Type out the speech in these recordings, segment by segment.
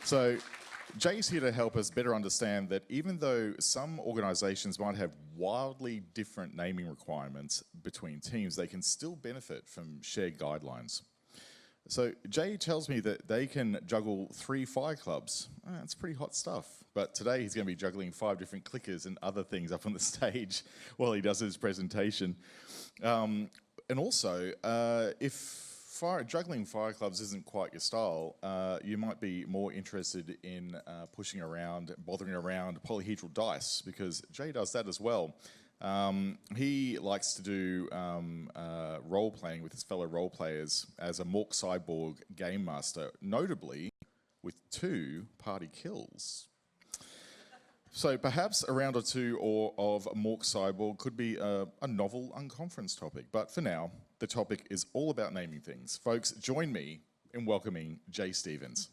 So Jay's here to help us better understand that even though some organisations might have wildly different naming requirements between teams, they can still benefit from shared guidelines. So Jay tells me that they can juggle 3 fire clubs. That's pretty hot stuff. But today he's going to be juggling 5 different clickers and other things up on the stage while he does his presentation. And also, if juggling fire clubs isn't quite your style, you might be more interested in pushing around, bothering around polyhedral dice, because Jay does that as well. He likes to do role-playing with his fellow role-players as a Mork Cyborg game master, notably with 2 party kills. So perhaps a round or 2 of Mork Cyborg could be a novel unconference topic, but for now, the topic is all about naming things. Folks, join me in welcoming Jay Stevens.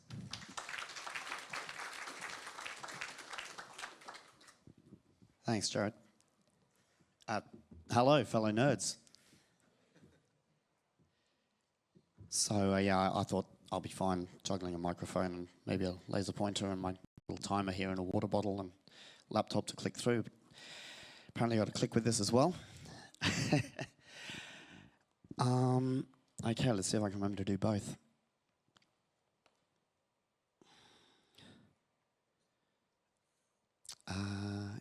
Thanks, Jared. Hello, fellow nerds. So yeah, I thought I'll be fine juggling a microphone and maybe a laser pointer and my little timer here and a water bottle and laptop to click through. But apparently I got to click with this as well. Okay, let's see if I can remember to do both.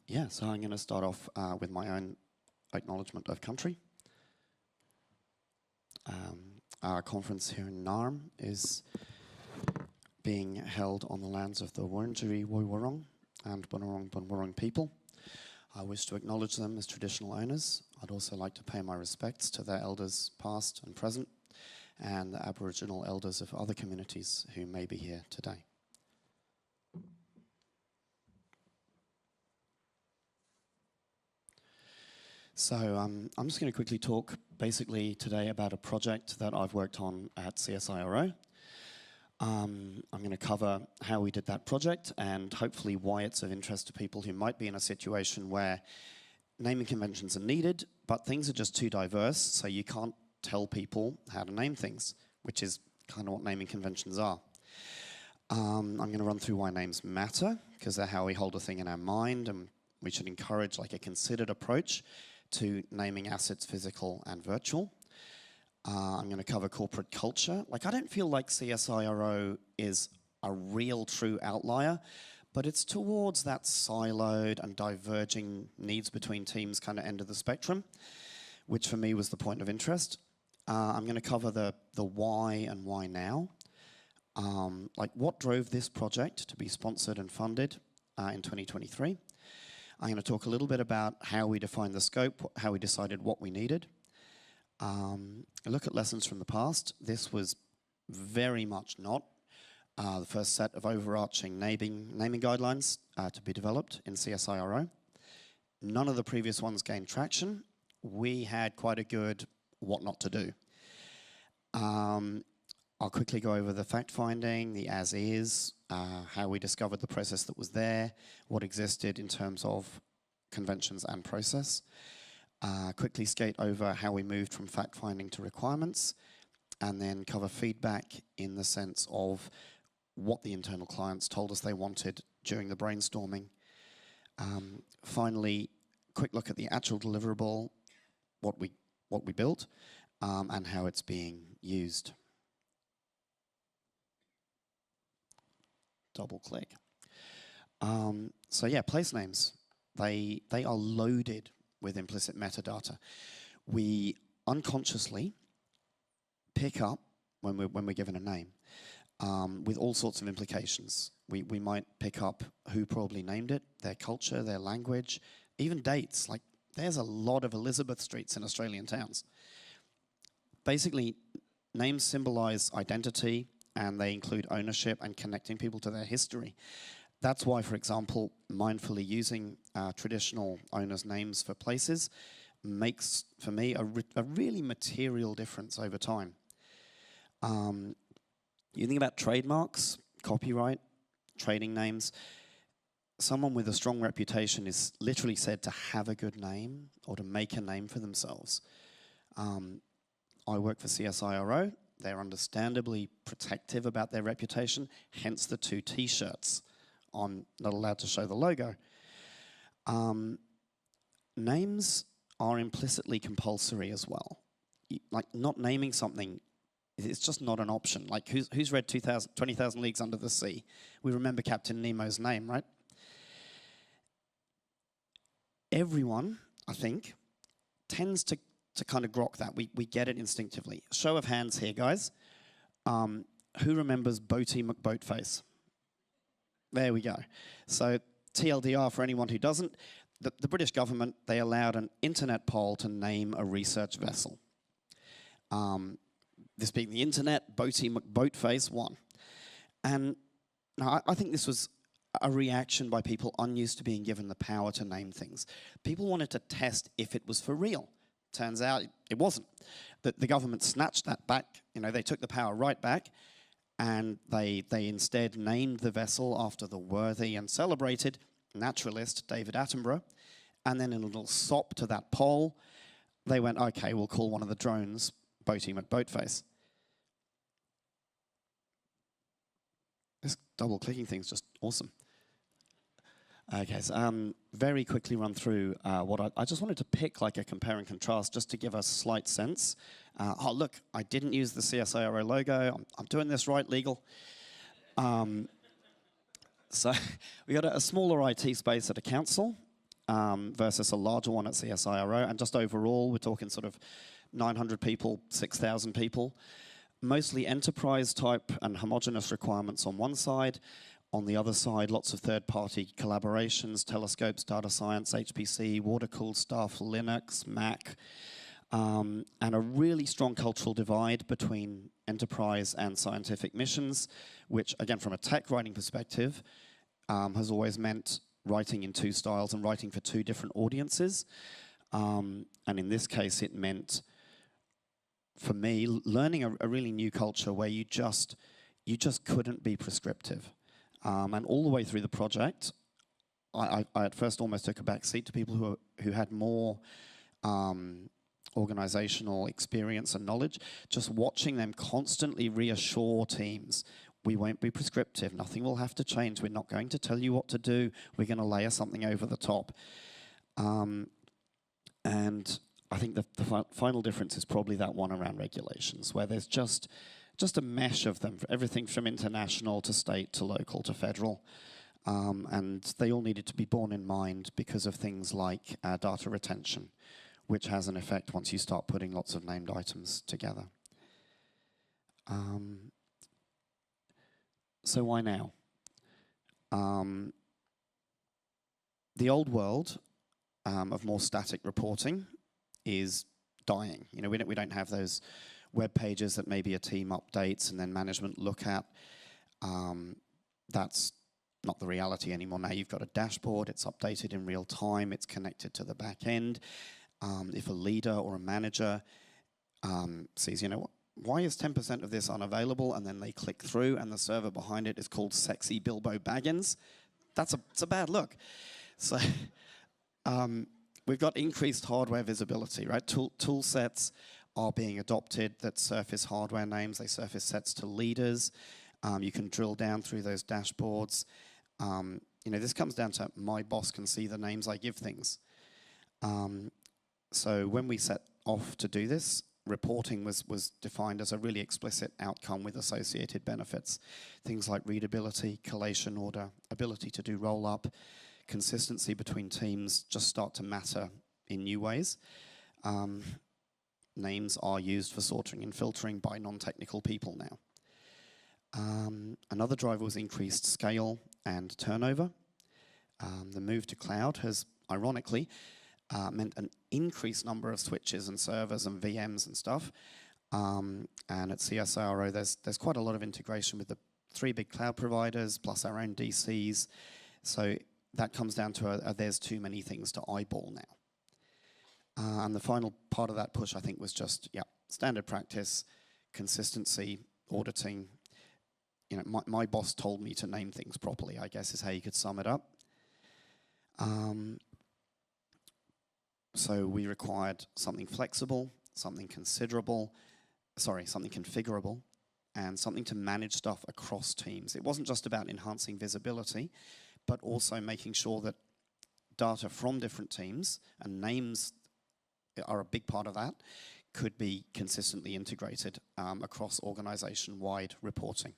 Yeah, so I'm going to start off with my own acknowledgement of country. Our conference here in Naarm is being held on the lands of the Wurundjeri Woiwurrung and Bunurong Bunwurrung people. I wish to acknowledge them as traditional owners. I'd also like to pay my respects to their elders past and present and the Aboriginal elders of other communities who may be here today. So I'm just going to quickly talk basically today about a project that I've worked on at CSIRO. I'm going to cover how we did that project and hopefully why it's of interest to people who might be in a situation where naming conventions are needed, but things are just too diverse, so you can't tell people how to name things, which is kind of what naming conventions are. I'm going to run through why names matter, because they're how we hold a thing in our mind, and we should encourage like a considered approach to naming assets physical and virtual. I'm going to cover corporate culture. Like, I don't feel like CSIRO is a real true outlier, but it's towards that siloed and diverging needs between teams kind of end of the spectrum, which for me was the point of interest. I'm going to cover the why and why now. Like, what drove this project to be sponsored and funded in 2023. I'm going to talk a little bit about how we defined the scope, how we decided what we needed. Look at lessons from the past. This was very much not the first set of overarching naming guidelines to be developed in CSIRO. None of the previous ones gained traction. We had quite a good what not to do. I'll quickly go over the fact-finding, the as-is, how we discovered the process that was there, what existed in terms of conventions and process. Quickly skate over how we moved from fact-finding to requirements, and then cover feedback in the sense of what the internal clients told us they wanted during the brainstorming. Finally, quick look at the actual deliverable, what we built, and how it's being used. Double click. So yeah, place names. They are loaded with implicit metadata. We unconsciously pick up when we're given a name with all sorts of implications. We might pick up who probably named it, their culture, their language, even dates. Like, there's a lot of Elizabeth Streets in Australian towns. Basically, names symbolize identity, and they include ownership and connecting people to their history. That's why, for example, mindfully using traditional owners' names for places makes, for me, a really material difference over time. You think about trademarks, copyright, trading names. Someone with a strong reputation is literally said to have a good name or to make a name for themselves. I work for CSIRO. They're understandably protective about their reputation, hence the 2 T-shirts. I'm not allowed to show the logo. Names are implicitly compulsory as well. Like, not naming something, it's just not an option. Like, who's read 20,000 Leagues Under the Sea? We remember Captain Nemo's name, right? Everyone, I think, tends to kind of grok that. We get it instinctively. Show of hands here, guys. Who remembers Boaty McBoatface? There we go. So TLDR for anyone who doesn't, the British government, they allowed an internet poll to name a research vessel. This being the internet, Boaty McBoatface won. And now I think this was a reaction by people unused to being given the power to name things. People wanted to test if it was for real. Turns out it wasn't. The government snatched that back. You know, they took the power right back, and they instead named the vessel after the worthy and celebrated naturalist David Attenborough. And then in a little sop to that poll, they went, okay, we'll call one of the drones Boaty McBoatface. This double clicking thing's just awesome. Okay, so very quickly run through what I just wanted to pick like a compare and contrast just to give us a slight sense. Oh, look, I didn't use the CSIRO logo. I'm doing this right, legal. So we got a smaller IT space at a council versus a larger one at CSIRO. And just overall, we're talking sort of 900 people, 6,000 people. Mostly enterprise type and homogeneous requirements on one side. On the other side, lots of third-party collaborations, telescopes, data science, HPC, water-cooled stuff, Linux, Mac, and a really strong cultural divide between enterprise and scientific missions, which, again, from a tech writing perspective, has always meant writing in 2 styles and writing for 2 different audiences. And in this case, it meant, for me, learning a really new culture where you just couldn't be prescriptive. And all the way through the project, I at first almost took a back seat to people who had more organizational experience and knowledge. Just watching them constantly reassure teams, we won't be prescriptive, nothing will have to change, we're not going to tell you what to do, we're going to layer something over the top. And I think the final difference is probably that one around regulations, where there's just a mesh of them, everything from international to state to local to federal. And they all needed to be borne in mind because of things like data retention, which has an effect once you start putting lots of named items together. So why now? The old world of more static reporting is dying. You know, we don't have those web pages that maybe a team updates and then management look at. That's not the reality anymore. Now you've got a dashboard, it's updated in real time, it's connected to the back end. If a leader or a manager sees, you know what, why is 10% of this unavailable? And then they click through and the server behind it is called Sexy Bilbo Baggins. It's a bad look. So we've got increased hardware visibility, right? Tool sets are being adopted that surface hardware names. They surface sets to leaders. You can drill down through those dashboards. You know, this comes down to my boss can see the names I give things. So when we set off to do this, reporting was defined as a really explicit outcome with associated benefits. Things like readability, collation order, ability to do roll-up, consistency between teams just start to matter in new ways. Names are used for sorting and filtering by non-technical people now. Another driver was increased scale and turnover. The move to cloud has, ironically, meant an increased number of switches and servers and VMs and stuff. And at CSIRO, there's quite a lot of integration with the 3 big cloud providers, plus our own DCs. So that comes down to there's too many things to eyeball now. And the final part of that push, I think, was just, standard practice, consistency, auditing. You know, my boss told me to name things properly, I guess is how you could sum it up. So we required something flexible, something considerable, something configurable, and something to manage stuff across teams. It wasn't just about enhancing visibility, but also making sure that data from different teams, and names are a big part of that, could be consistently integrated across organization-wide reporting.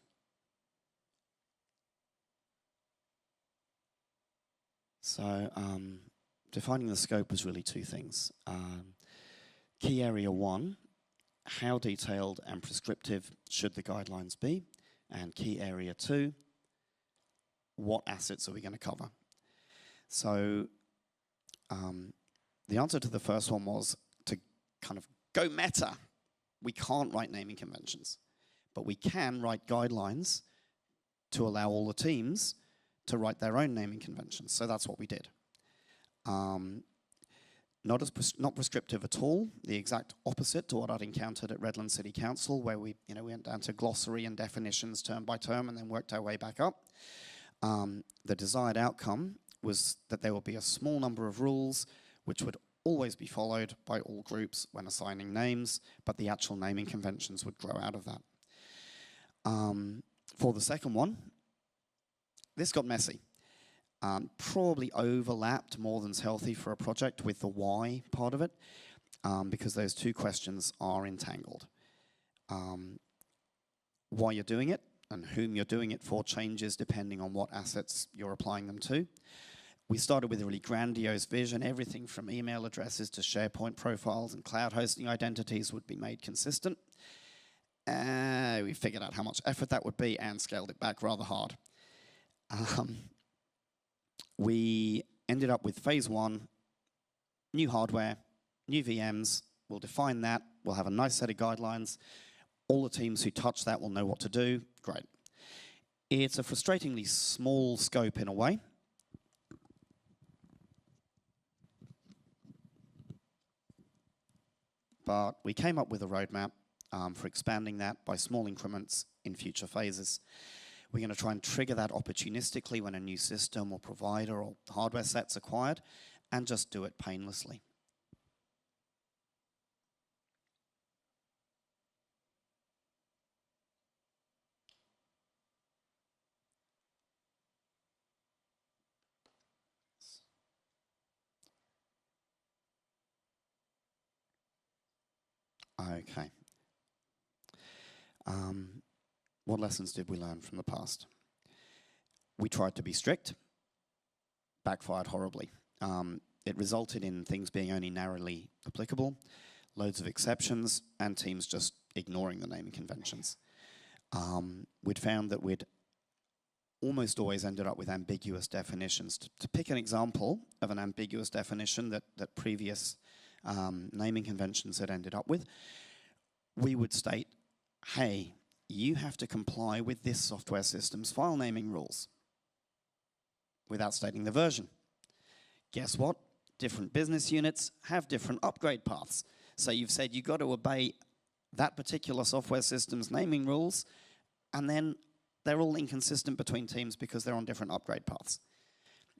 So defining the scope was really two things. Key area 1, how detailed and prescriptive should the guidelines be? And key area 2, what assets are we going to cover? So the answer to the first one was to kind of go meta. We can't write naming conventions, but we can write guidelines to allow all the teams to write their own naming conventions. So that's what we did. Not prescriptive at all, the exact opposite to what I'd encountered at Redland City Council, where we went down to glossary and definitions term by term and then worked our way back up. The desired outcome was that there would be a small number of rules which would always be followed by all groups when assigning names, but the actual naming conventions would grow out of that. For the second one, this got messy. Probably overlapped more than's healthy for a project with the why part of it, because those two questions are entangled. Why you're doing it and whom you're doing it for changes depending on what assets you're applying them to. We started with a really grandiose vision. Everything from email addresses to SharePoint profiles and cloud hosting identities would be made consistent. We figured out how much effort that would be and scaled it back rather hard. We ended up with phase 1, new hardware, new VMs. We'll define that. We'll have a nice set of guidelines. All the teams who touch that will know what to do. Great. It's a frustratingly small scope in a way. But we came up with a roadmap for expanding that by small increments in future phases. We're going to try and trigger that opportunistically when a new system or provider or hardware set's acquired, and just do it painlessly. Okay. What lessons did we learn from the past? We tried to be strict, backfired horribly. It resulted in things being only narrowly applicable, loads of exceptions, and teams just ignoring the naming conventions. We'd found that we'd almost always ended up with ambiguous definitions. To pick an example of an ambiguous definition that previous naming conventions had ended up with, we would state, hey, you have to comply with this software system's file naming rules, without stating the version. Guess what? Different business units have different upgrade paths. So you've said you've got to obey that particular software system's naming rules, and then they're all inconsistent between teams because they're on different upgrade paths.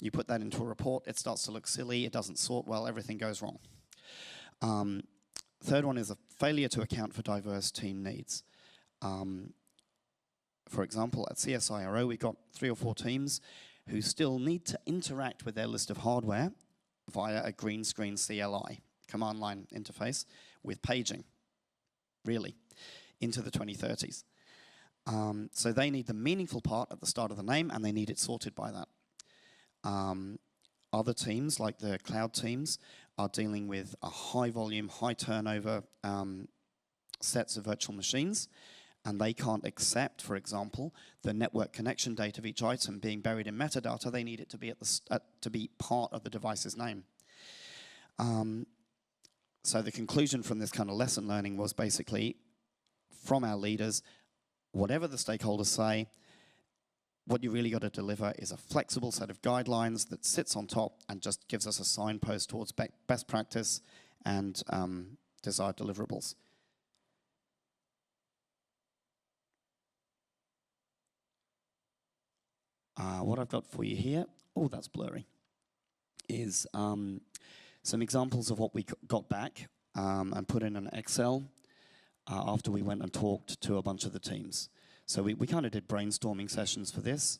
You put that into a report, it starts to look silly, it doesn't sort well, everything goes wrong. Third one is a failure to account for diverse team needs. For example, at CSIRO, we got 3 or 4 teams who still need to interact with their list of hardware via a green screen CLI, command line interface, with paging, really, into the 2030s. So they need the meaningful part at the start of the name, and they need it sorted by that. Other teams, like the cloud teams, are dealing with a high volume, high turnover sets of virtual machines, and they can't accept, for example, the network connection date of each item being buried in metadata. They need it to be to be part of the device's name. So the conclusion from this kind of lesson learning was basically, from our leaders, whatever the stakeholders say, what you really got to deliver is a flexible set of guidelines that sits on top and just gives us a signpost towards best practice and desired deliverables. What I've got for you here, oh, that's blurry, is some examples of what we got back and put in an Excel after we went and talked to a bunch of the teams. So we kind of did brainstorming sessions for this.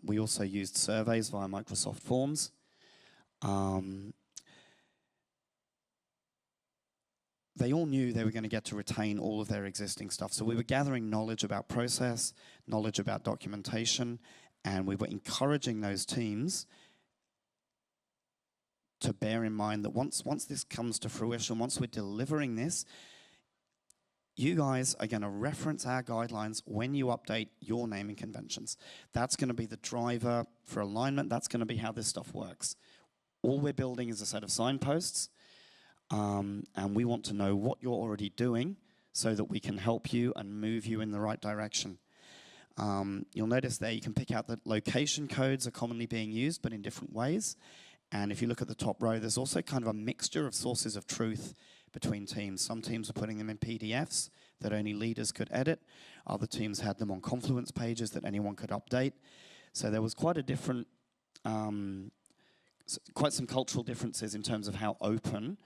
We also used surveys via Microsoft Forms. They all knew they were going to get to retain all of their existing stuff. So we were gathering knowledge about process, knowledge about documentation, and we were encouraging those teams to bear in mind that once this comes to fruition, once we're delivering this, you guys are going to reference our guidelines when you update your naming conventions. That's going to be the driver for alignment. That's going to be how this stuff works. All we're building is a set of signposts, and we want to know what you're already doing so that we can help you and move you in the right direction. You'll notice there you can pick out that location codes are commonly being used, but in different ways. And if you look at the top row, there's also kind of a mixture of sources of truth between teams. Some teams were putting them in PDFs that only leaders could edit. Other teams had them on Confluence pages that anyone could update. So there was quite a different, quite some cultural differences in terms of how open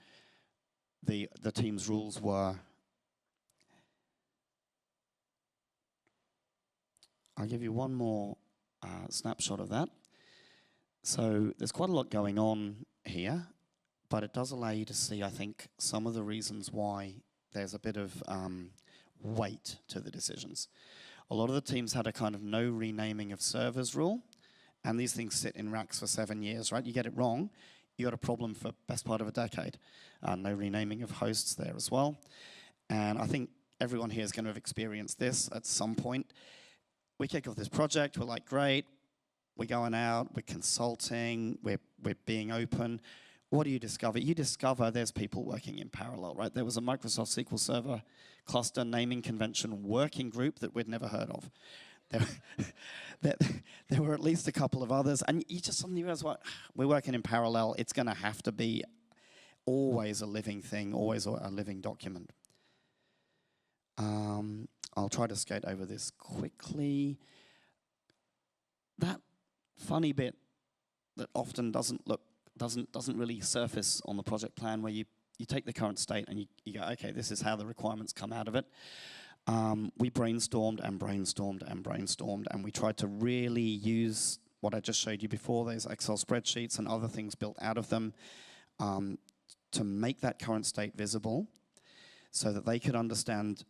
the team's rules were. I'll give you one more snapshot of that. So there's quite a lot going on here, but it does allow you to see, I think, some of the reasons why there's a bit of weight to the decisions. A lot of the teams had a kind of no renaming of servers rule, and these things sit in racks for 7 years, right? You get it wrong, you got a problem for best part of a decade. No renaming of hosts there as well. And I think everyone here is going to have experienced this at some point. We kick off this project, we're like, great, we're going out, we're consulting, we're being open. What do you discover? You discover there's people working in parallel, right? There was a Microsoft SQL Server cluster naming convention working group that we'd never heard of. There were at least a couple of others, and you just suddenly realize, what, we're working in parallel. It's going to have to be always a living thing, always a living document. I'll try to skate over this quickly. That funny bit that often doesn't really surface on the project plan, where you take the current state and you go, okay, this is how the requirements come out of it. We brainstormed and brainstormed and brainstormed, and we tried to really use what I just showed you before, those Excel spreadsheets and other things built out of them, to make that current state visible so that they could understand,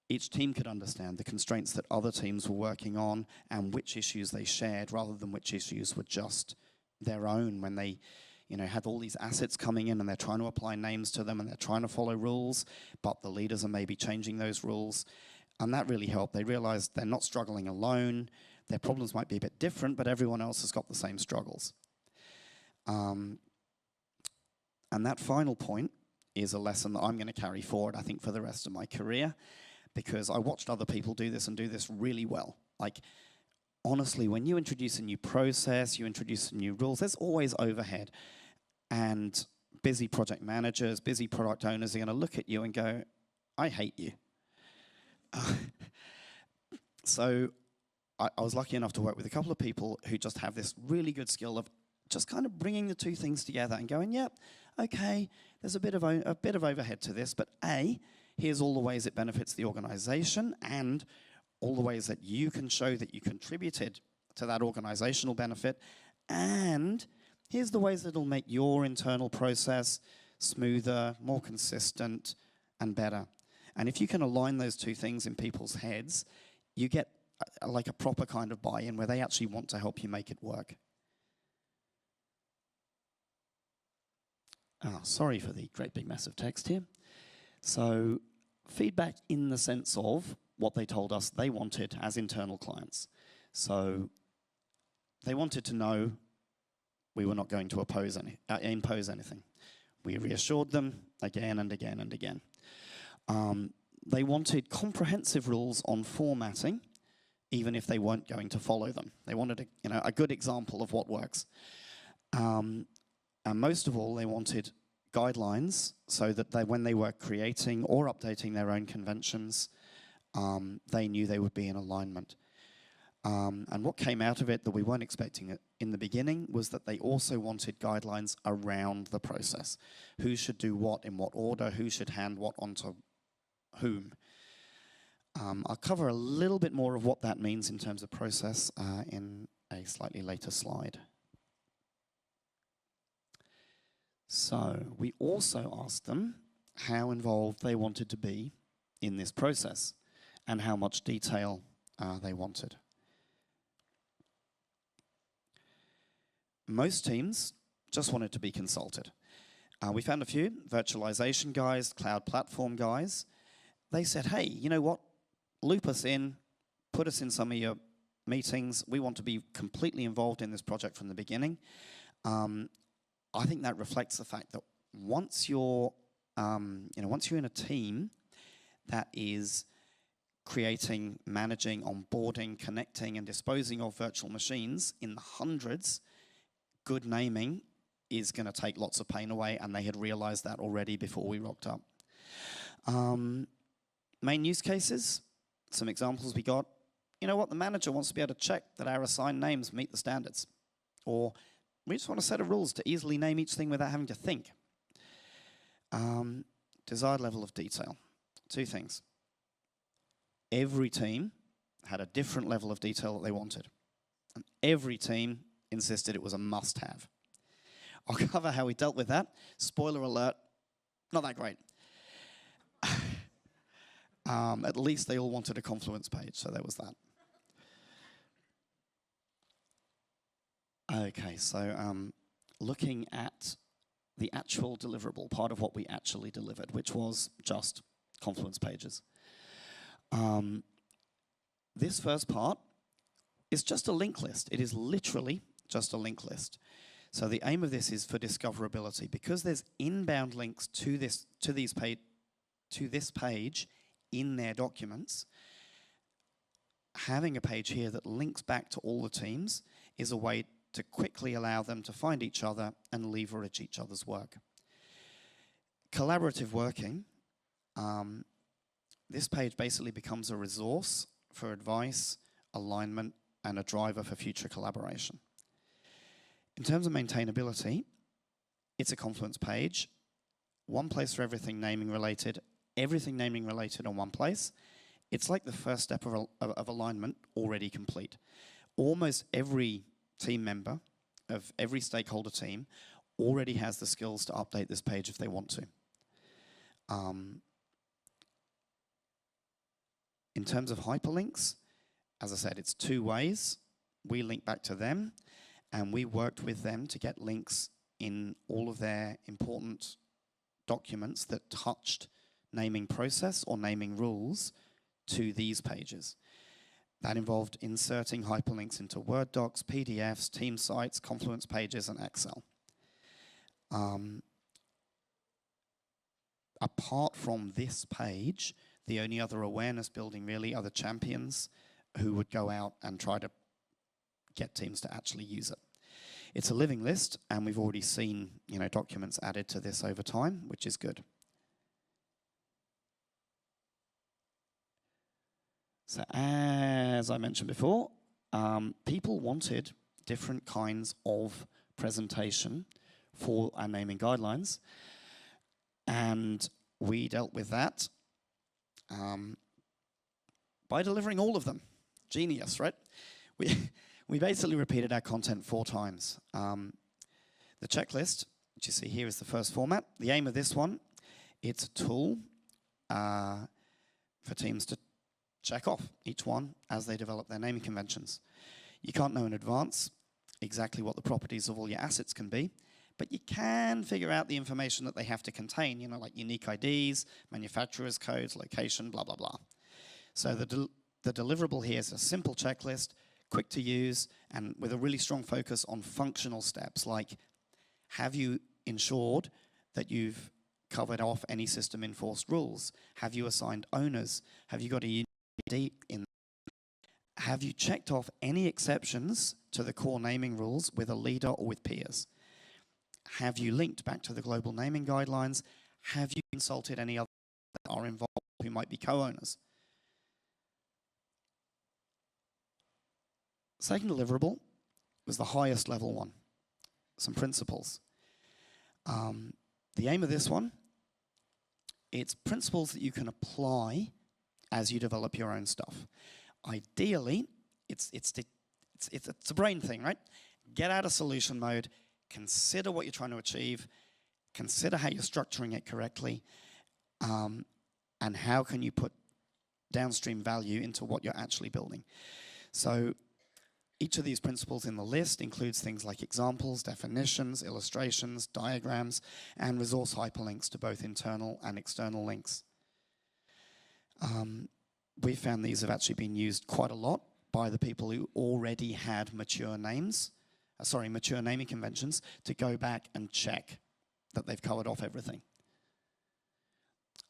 each team could understand the constraints that other teams were working on and which issues they shared, rather than which issues were just their own when they have all these assets coming in and they're trying to apply names to them and they're trying to follow rules, but the leaders are maybe changing those rules. And that really helped. They realized they're not struggling alone. Their problems might be a bit different, but everyone else has got the same struggles. And that final point is a lesson that I'm going to carry forward, I think, for the rest of my career, because I watched other people do this and do this really well. Like, honestly, when you introduce a new process, you introduce new rules, there's always overhead. And busy project managers, busy product owners are going to look at you and go, I hate you. So I was lucky enough to work with a couple of people who just have this really good skill of just kind of bringing the two things together and going, yep, okay, there's a bit of overhead to this, but A, here's all the ways it benefits the organization, and all the ways that you can show that you contributed to that organizational benefit, and here's the ways that it'll make your internal process smoother, more consistent, and better. And if you can align those two things in people's heads, you get like a proper kind of buy-in where they actually want to help you make it work. Sorry for the great big mess of text here. So feedback in the sense of what they told us they wanted as internal clients. So they wanted to know we were not going to impose anything. We reassured them again and again and again. They wanted comprehensive rules on formatting, even if they weren't going to follow them. They wanted a good example of what works. And most of all, they wanted guidelines so that when they were creating or updating their own conventions, they knew they would be in alignment. And what came out of it that we weren't expecting in the beginning was that they also wanted guidelines around the process. Who should do what in what order, who should hand what onto whom. I'll cover a little bit more of what that means in terms of process in a slightly later slide. So we also asked them how involved they wanted to be in this process and how much detail they wanted. Most teams just wanted to be consulted. We found a few virtualization guys, cloud platform guys. They said, hey, you know what? Loop us in, put us in some of your meetings. We want to be completely involved in this project from the beginning. I think that reflects the fact that once you're in a team that is creating, managing, onboarding, connecting, and disposing of virtual machines in the hundreds, good naming is going to take lots of pain away, and they had realized that already before we rocked up. Main use cases, some examples we got. You know what, the manager wants to be able to check that our assigned names meet the standards. Or we just want a set of rules to easily name each thing without having to think. Desired level of detail. Two things. Every team had a different level of detail that they wanted. And every team insisted it was a must-have. I'll cover how we dealt with that. Spoiler alert, not that great. At least they all wanted a Confluence page, so there was that. Okay, so looking at the actual deliverable, part of what we actually delivered, which was just Confluence pages. This first part is just a link list. It is literally just a link list. So the aim of this is for discoverability. Because there's inbound links to this page in their documents, having a page here that links back to all the teams is a way to quickly allow them to find each other and leverage each other's work. Collaborative working, this page basically becomes a resource for advice, alignment, and a driver for future collaboration. In terms of maintainability, it's a Confluence page, one place for everything naming related on one place. It's like the first step of alignment already complete. Almost every team member of every stakeholder team already has the skills to update this page if they want to. In terms of hyperlinks, as I said, it's two ways. We link back to them, and we worked with them to get links in all of their important documents that touched naming process or naming rules to these pages. That involved inserting hyperlinks into Word docs, PDFs, team sites, Confluence pages, and Excel. Apart from this page, the only other awareness building really are the champions who would go out and try to get teams to actually use it. It's a living list, and we've already seen, documents added to this over time, which is good. So as I mentioned before, people wanted different kinds of presentation for our naming guidelines, and we dealt with that by delivering all of them. Genius, right? We basically repeated our content 4 times. The checklist, which you see here, is the first format. The aim of this one, it's a tool for teams to check off each one as they develop their naming conventions. You can't know in advance exactly what the properties of all your assets can be, but you can figure out the information that they have to contain, like unique IDs, manufacturer's codes, location, blah, blah, blah. So the deliverable here is a simple checklist, quick to use, and with a really strong focus on functional steps, like have you ensured that you've covered off any system enforced rules? Have you assigned owners? Have you got a unique ID in? Have you checked off any exceptions to the core naming rules with a leader or with peers? Have you linked back to the global naming guidelines? Have you consulted any others that are involved who might be co-owners? Second deliverable was the highest level one, some principles. The aim of this one It's principles that you can apply as you develop your own stuff. Ideally, it's a brain thing, right? Get out of solution mode, consider what you're trying to achieve, consider how you're structuring it correctly, and how can you put downstream value into what you're actually building. So each of these principles in the list includes things like examples, definitions, illustrations, diagrams, and resource hyperlinks to both internal and external links. We found these have actually been used quite a lot by the people who already had mature naming conventions to go back and check that they've covered off everything.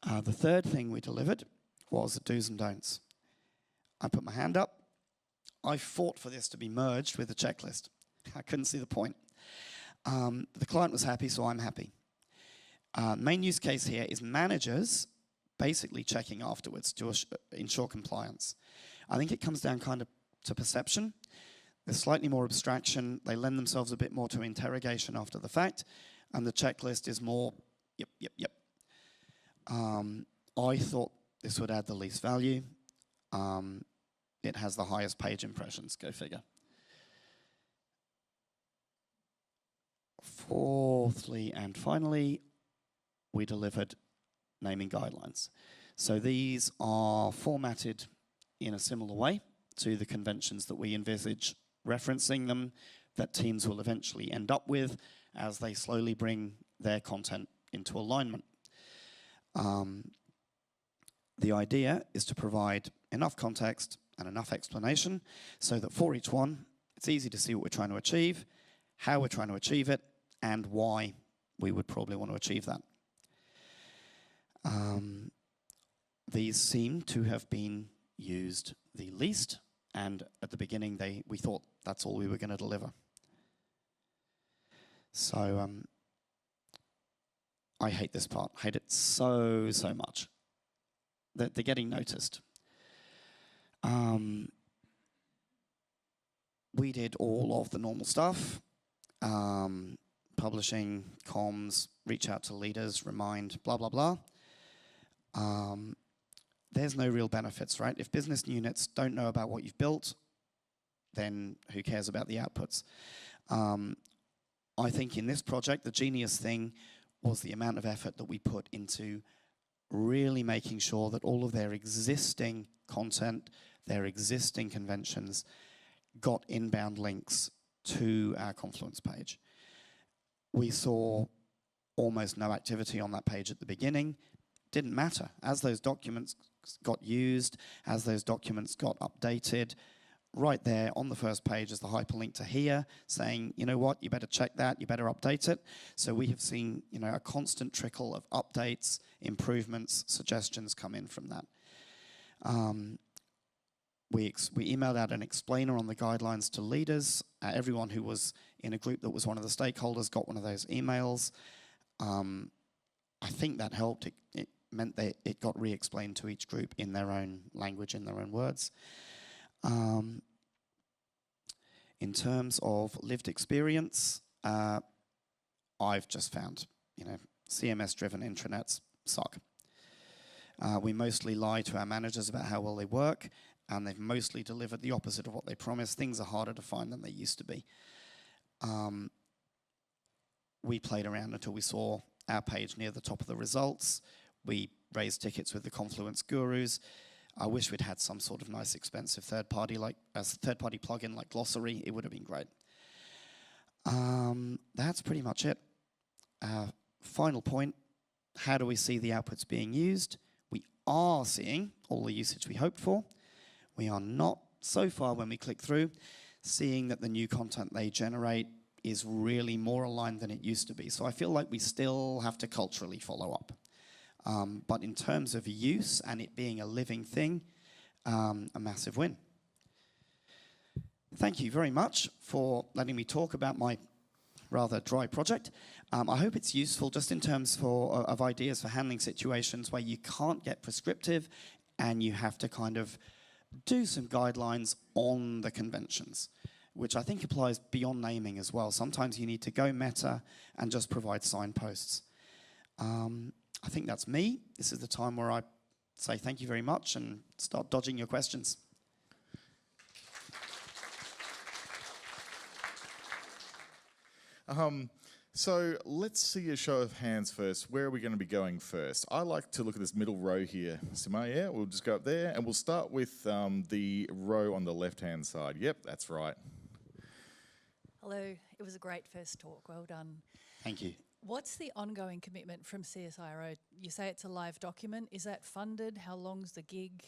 The third thing we delivered was the do's and don'ts. I put my hand up. I fought for this to be merged with the checklist. I couldn't see the point. The client was happy, so I'm happy. Main use case here is managers basically checking afterwards to ensure compliance. I think it comes down kind of to perception. There's slightly more abstraction. They lend themselves a bit more to interrogation after the fact, and the checklist is more, yep, yep, yep. I thought this would add the least value. It has the highest page impressions, go figure. Fourthly and finally, we delivered naming guidelines. So these are formatted in a similar way to the conventions that we envisage referencing them, that teams will eventually end up with as they slowly bring their content into alignment. The idea is to provide enough context and enough explanation so that for each one, it's easy to see what we're trying to achieve, how we're trying to achieve it, and why we would probably want to achieve that. These seem to have been used the least, and at the beginning we thought that's all we were going to deliver. So I hate this part. I hate it so much. They're getting noticed. We did all of the normal stuff. Publishing, comms, reach out to leaders, remind, blah, blah, blah. There's no real benefits, right? If business units don't know about what you've built, then who cares about the outputs? I think in this project, the genius thing was the amount of effort that we put into really making sure that all of their existing content, their existing conventions, got inbound links to our Confluence page. We saw almost no activity on that page at the beginning. Didn't matter. As those documents got used, as those documents got updated, right there on the first page is the hyperlink to here saying, you know what, you better check that, you better update it. So we have seen, a constant trickle of updates, improvements, suggestions come in from that. We emailed out an explainer on the guidelines to leaders. Everyone who was in a group that was one of the stakeholders got one of those emails. I think that helped. It meant that it got re-explained to each group in their own language, in their own words. In terms of lived experience, I've just found, CMS-driven intranets suck. We mostly lie to our managers about how well they work, and they've mostly delivered the opposite of what they promised. Things are harder to find than they used to be. We played around until we saw our page near the top of the results. We raised tickets with the Confluence gurus. I wish we'd had some sort of nice, expensive third-party plugin like Glossary. It would have been great. That's pretty much it. Final point, how do we see the outputs being used? We are seeing all the usage we hoped for. We are not, so far when we click through, seeing that the new content they generate is really more aligned than it used to be. So I feel like we still have to culturally follow up. But in terms of use and it being a living thing, a massive win. Thank you very much for letting me talk about my rather dry project. I hope it's useful just in terms of ideas for handling situations where you can't get prescriptive and you have to kind of do some guidelines on the conventions, which I think applies beyond naming as well. Sometimes you need to go meta and just provide signposts. I think that's me. This is the time where I say thank you very much and start dodging your questions. So let's see a show of hands first. Where are we going to be going first? I like to look at this middle row here. Sima, yeah, we'll just go up there and we'll start with the row on the left-hand side. Yep, that's right. Hello, it was a great first talk, well done. Thank you. What's the ongoing commitment from CSIRO? You say it's a live document, is that funded? How long's the gig?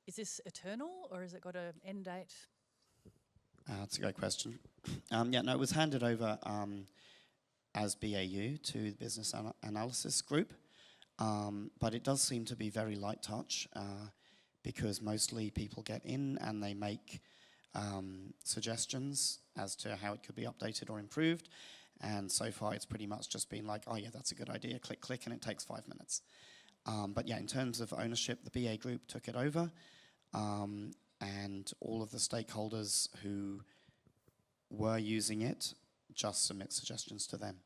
Is this eternal or has it got an end date? That's a great question. It was handed over as BAU to the Business Analysis Group, but it does seem to be very light touch because mostly people get in and they make suggestions as to how it could be updated or improved, and so far it's pretty much just been like, oh yeah, that's a good idea, click, click, and it takes 5 minutes. But yeah, in terms of ownership, the BA group took it over, and all of the stakeholders who were using it just submit suggestions to them.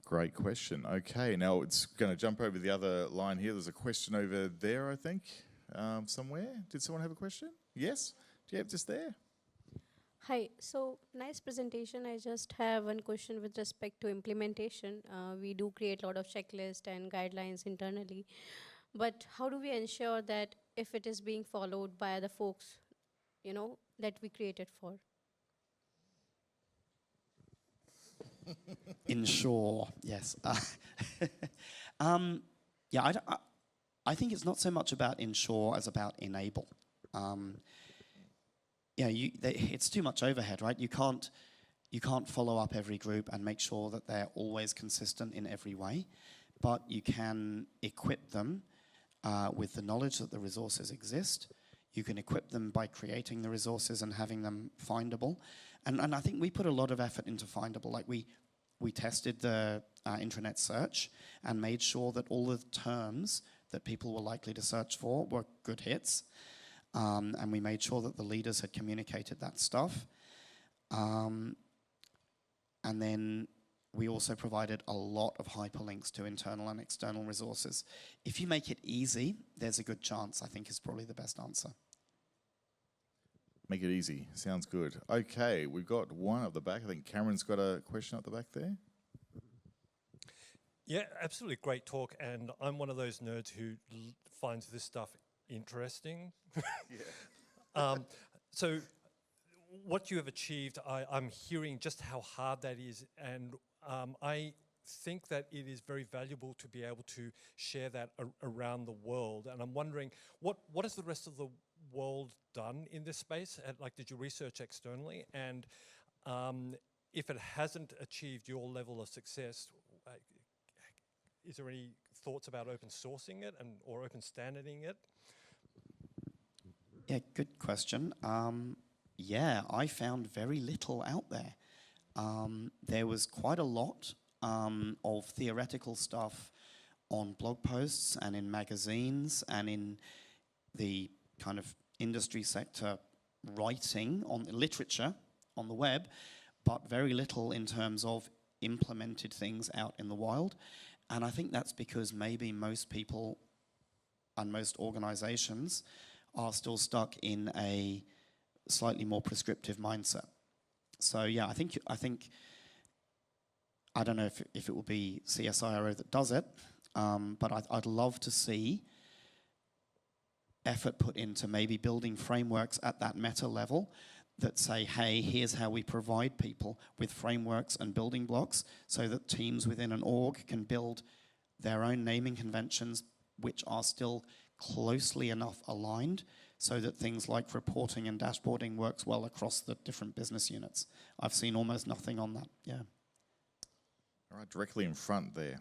Great question. Okay, now it's going to jump over the other line here. There's a question over there, I think, somewhere. Did someone have a question? Yes? Do you have just there? Hi, so nice presentation. I just have one question with respect to implementation. We do create a lot of checklists and guidelines internally, but how do we ensure that if it is being followed by the folks, that we created for? Ensure, yes. I think it's not so much about ensure as about enable. It's too much overhead, right? You can't follow up every group and make sure that they're always consistent in every way, but you can equip them with the knowledge that the resources exist. You can equip them by creating the resources and having them findable. And I think we put a lot of effort into findable. Like we tested the intranet search and made sure that all the terms that people were likely to search for were good hits. And we made sure that the leaders had communicated that stuff. And then we also provided a lot of hyperlinks to internal and external resources. If you make it easy, there's a good chance, I think, is probably the best answer. Make it easy. Sounds good. Okay, we've got one at the back. I think Cameron's got a question at the back there. Yeah, absolutely great talk. And I'm one of those nerds who finds this stuff interesting. So what you have achieved, I'm hearing just how hard that is. And I think that it is very valuable to be able to share that around the world. And I'm wondering, what has the rest of the world done in this space? Like, did you research externally? And if it hasn't achieved your level of success, is there any thoughts about open sourcing it or open standarding it? Yeah, good question. I found very little out there. There was quite a lot of theoretical stuff on blog posts and in magazines and in the kind of industry sector writing on literature on the web, but very little in terms of implemented things out in the wild. And I think that's because maybe most people and most organizations are still stuck in a slightly more prescriptive mindset. So yeah, I think I don't know if it will be CSIRO that does it, but I'd love to see effort put into maybe building frameworks at that meta level that say, hey, here's how we provide people with frameworks and building blocks so that teams within an org can build their own naming conventions which are still closely enough aligned so that things like reporting and dashboarding works well across the different business units. I've seen almost nothing on that, yeah. All right, directly in front there.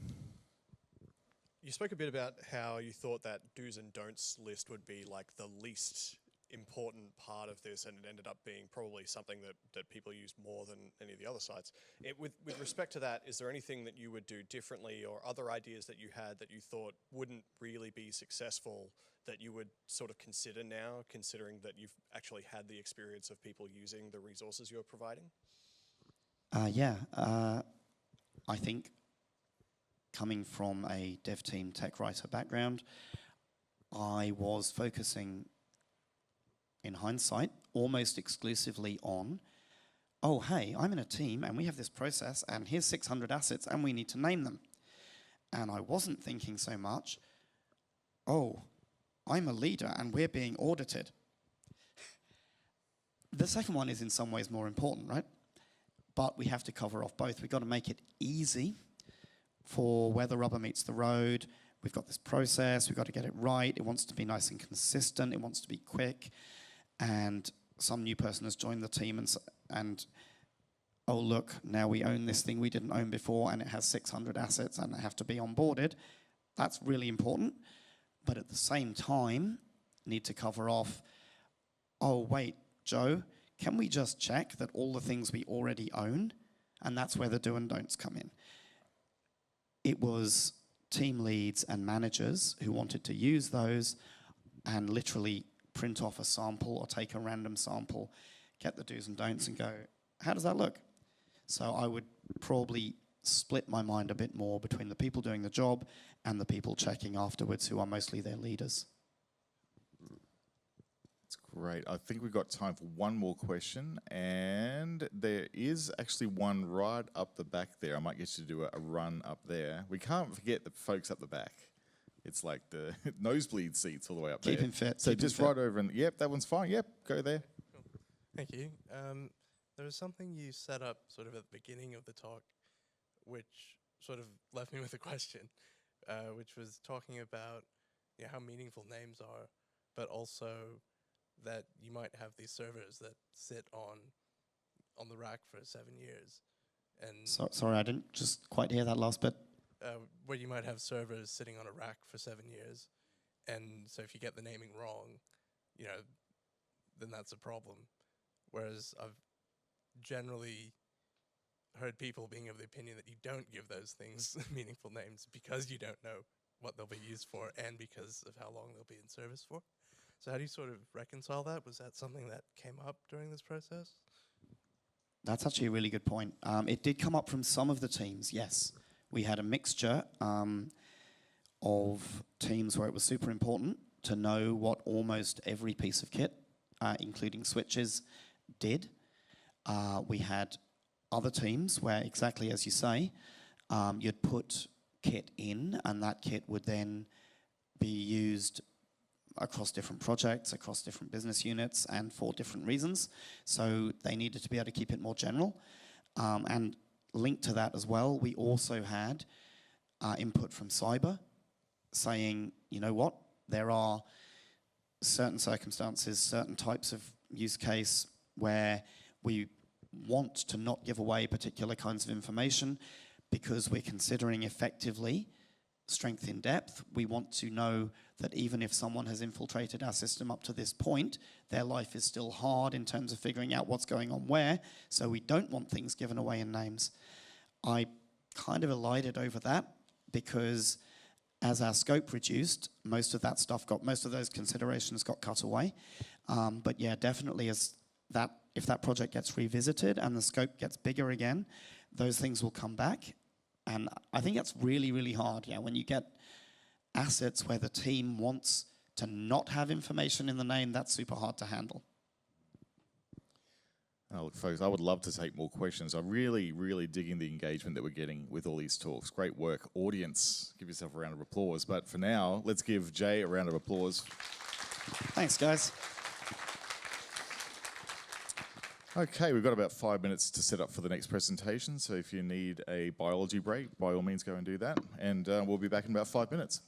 You spoke a bit about how you thought that do's and don'ts list would be like the least important part of this, and it ended up being probably something that people use more than any of the other sites. With respect to that, is there anything that you would do differently or other ideas that you had that you thought wouldn't really be successful that you would sort of consider now, considering that you've actually had the experience of people using the resources you're providing? I think coming from a dev team tech writer background, I was focusing, in hindsight, almost exclusively on, oh, hey, I'm in a team and we have this process and here's 600 assets and we need to name them. And I wasn't thinking so much, oh, I'm a leader and we're being audited. The second one is in some ways more important, right? But we have to cover off both. We've got to make it easy for where the rubber meets the road. We've got this process, we've got to get it right. It wants to be nice and consistent. It wants to be quick. And some new person has joined the team and oh, look, now we own this thing we didn't own before and it has 600 assets and they have to be onboarded. That's really important. But at the same time, need to cover off, oh, wait, Joe, can we just check that all the things we already own? And that's where the do and don'ts come in. It was team leads and managers who wanted to use those and literally print off a sample or take a random sample, get the do's and don'ts and go, how does that look? So I would probably split my mind a bit more between the people doing the job and the people checking afterwards who are mostly their leaders. That's great. I think we've got time for one more question, and there is actually one right up the back there. I might get you to do a run up there. We can't forget the folks up the back. It's like the nosebleed seats all the way up there. Keep him fit. So keep him just fit. right over and, yep, that one's fine. Yep, go there. Thank you. There was something you set up sort of at the beginning of the talk, which sort of left me with a question, which was talking about how meaningful names are, but also that you might have these servers that sit on the rack for 7 years. And Sorry, I didn't just quite hear that last bit. where you might have servers sitting on a rack for 7 years. And so if you get the naming wrong, then that's a problem. Whereas I've generally heard people being of the opinion that you don't give those things meaningful names because you don't know what they'll be used for and because of how long they'll be in service for. So how do you sort of reconcile that? Was that something that came up during this process? That's actually a really good point. It did come up from some of the teams, yes. We had a mixture of teams where it was super important to know what almost every piece of kit, including switches, did. We had other teams where, exactly as you say, you'd put kit in and that kit would then be used across different projects, across different business units, and for different reasons. So they needed to be able to keep it more general. And linked to that as well, we also had input from cyber saying, you know what, there are certain circumstances, certain types of use case where we want to not give away particular kinds of information because we're considering effectively strength in depth. We want to know that even if someone has infiltrated our system up to this point, their life is still hard in terms of figuring out what's going on where, so we don't want things given away in names. I kind of elided over that because as our scope reduced, most of those considerations got cut away. But yeah, definitely if that project gets revisited and the scope gets bigger again, those things will come back. And I think that's really, really hard, when you get assets where the team wants to not have information in the name, that's super hard to handle. Oh, look, folks, I would love to take more questions. I'm really, really digging the engagement that we're getting with all these talks. Great work. Audience, give yourself a round of applause. But for now, let's give Jay a round of applause. Thanks, guys. Okay, we've got about 5 minutes to set up for the next presentation. So if you need a biology break, by all means go and do that. And we'll be back in about 5 minutes.